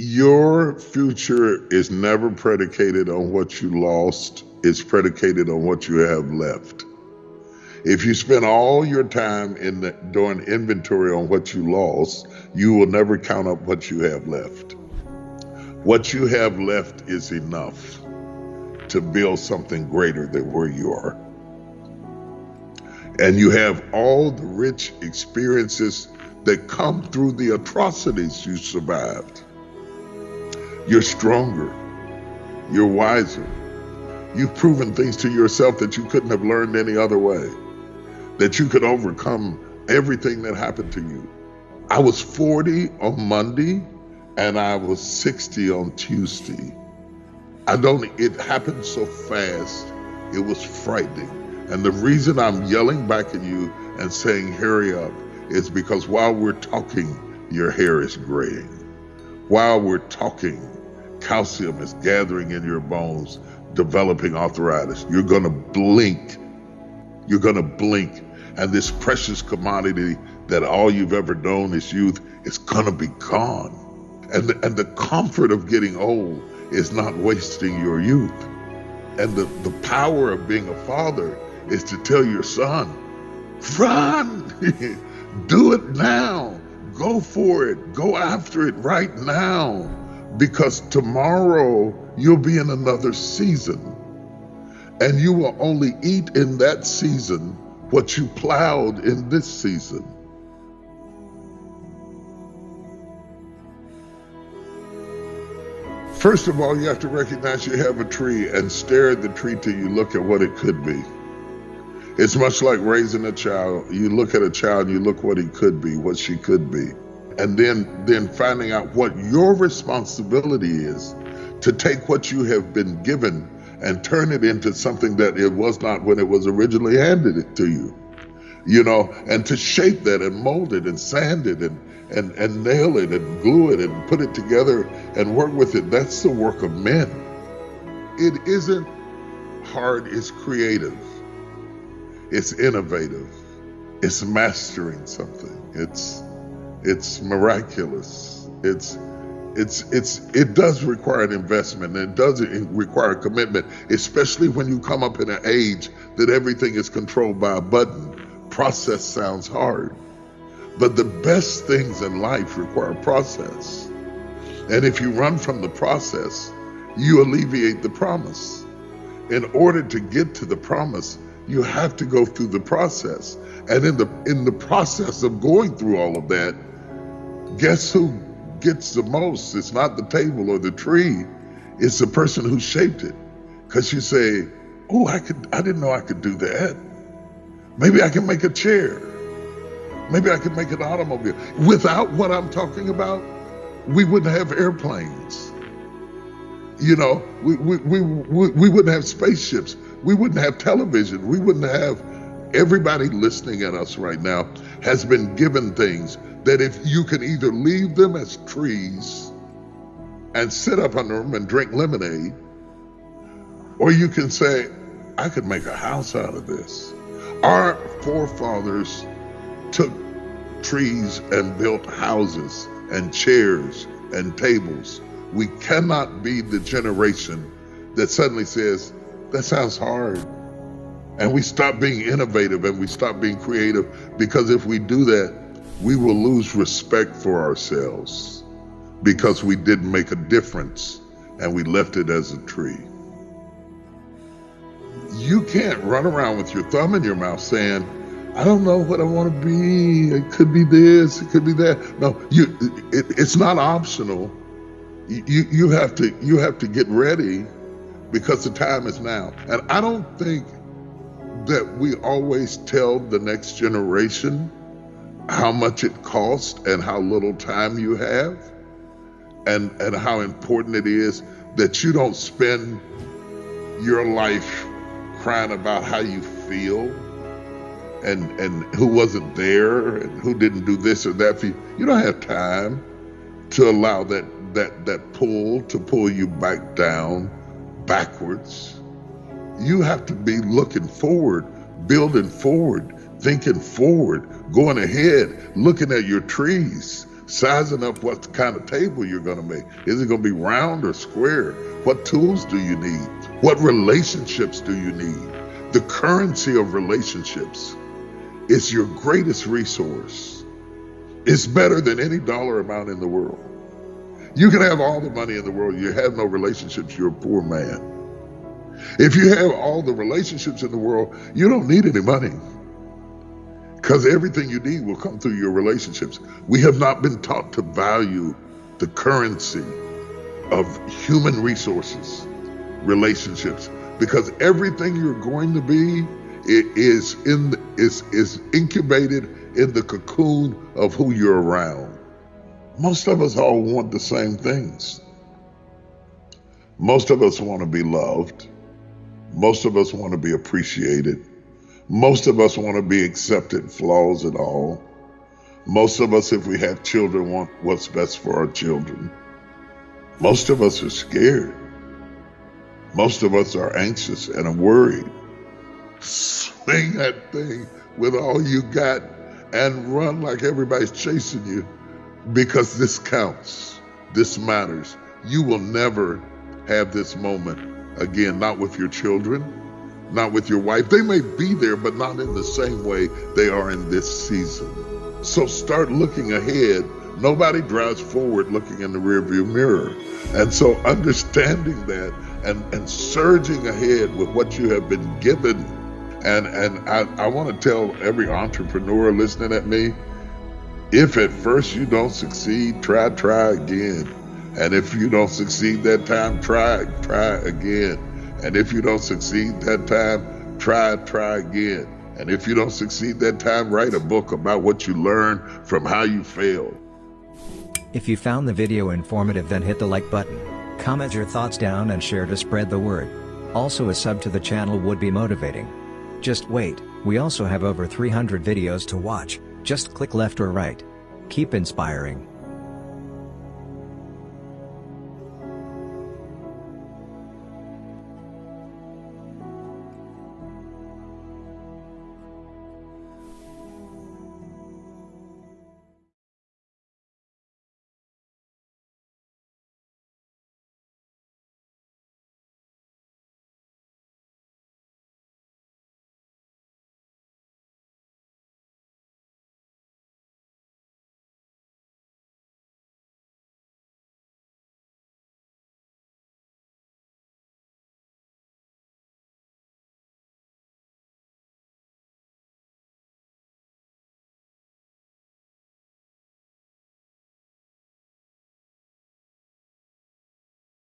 Your future is never predicated on what you lost. It's predicated on what you have left. If you spend all your time doing inventory on what you lost, you will never count up what you have left. What you have left is enough to build something greater than where you are. And you have all the rich experiences that come through the atrocities you survived. You're stronger. You're wiser. You've proven things to yourself that you couldn't have learned any other way, that you could overcome everything that happened to you. I was 40 on Monday and I was 60 on Tuesday. It happened so fast, it was frightening. And the reason I'm yelling back at you and saying, hurry up, is because while we're talking, your hair is graying. While we're talking, calcium is gathering in your bones, developing arthritis. You're gonna blink. You're gonna blink. And this precious commodity that all you've ever known is youth is gonna be gone. And the comfort of getting old is not wasting your youth. And the power of being a father is to tell your son, run, do it now, go for it, go after it right now, because tomorrow you'll be in another season, and you will only eat in that season what you plowed in this season. First of all, you have to recognize you have a tree and stare at the tree till you look at what it could be. It's much like raising a child. You look at a child and you look what he could be, what she could be. And then finding out what your responsibility is to take what you have been given and turn it into something that it was not when it was originally handed to you. You know, and to shape that and mold it and sand it and nail it and glue it and put it together and work with it. That's the work of men. It isn't hard, it's creative. It's innovative. It's mastering something. It's miraculous. It does require an investment, and it does require a commitment, especially when you come up in an age that everything is controlled by a button. Process sounds hard, but the best things in life require process. And if you run from the process, you alleviate the promise. In order to get to the promise, you have to go through the process. And in the process of going through all of that, guess who gets the most? It's not the table or the tree, it's the person who shaped it. Because you say, oh, I didn't know I could do that. Maybe I can make a chair. Maybe I can make an automobile. Without what I'm talking about, we wouldn't have airplanes. You know, we wouldn't have spaceships. We wouldn't have television. We wouldn't have, everybody listening at us right now has been given things that if you can either leave them as trees and sit up under them and drink lemonade, or you can say, I could make a house out of this. Our forefathers took trees and built houses and chairs and tables. We cannot be the generation that suddenly says, that sounds hard. And we stop being innovative and we stop being creative, because if we do that, we will lose respect for ourselves because we didn't make a difference and we left it as a tree. You can't run around with your thumb in your mouth saying, I don't know what I want to be. It could be this, it could be that. No, it's not optional. You have to get ready because the time is now. And I don't think that we always tell the next generation how much it costs and how little time you have, and how important it is that you don't spend your life crying about how you feel and who wasn't there and who didn't do this or that for you. You don't have time to allow that pull to pull you back down, backwards. You have to be looking forward, building forward, thinking forward, going ahead, looking at your trees, Sizing up what kind of table you're going to make. Is it going to be round or square? What tools do you need? What relationships do you need? The currency of relationships is your greatest resource. It's better than any dollar amount in the world. You can have all the money in the world. You have no relationships, you're a poor man. If you have all the relationships in the world, you don't need any money, because everything you need will come through your relationships. We have not been taught to value the currency of human resources, relationships, because everything you're going to be is incubated in the cocoon of who you're around. Most of us all want the same things. Most of us want to be loved. Most of us want to be appreciated. Most of us want to be accepted, flaws and all. Most of us, if we have children, want what's best for our children. Most of us are scared. Most of us are anxious and are worried. Swing that thing with all you got and run like everybody's chasing you, because this counts. This matters. You will never have this moment again, not with your children, not with your wife. They may be there, but not in the same way they are in this season. So start looking ahead. Nobody drives forward looking in the rearview mirror. And so understanding that and surging ahead with what you have been given. And I want to tell every entrepreneur listening at me, if at first you don't succeed, try again. And if you don't succeed that time, try again. And if you don't succeed that time, try again. And if you don't succeed that time, write a book about what you learned from how you failed. If you found the video informative, then hit the like button, comment your thoughts down and share to spread the word. Also, a sub to the channel would be motivating. Just wait, we also have over 300 videos to watch. Just click left or right. Keep inspiring.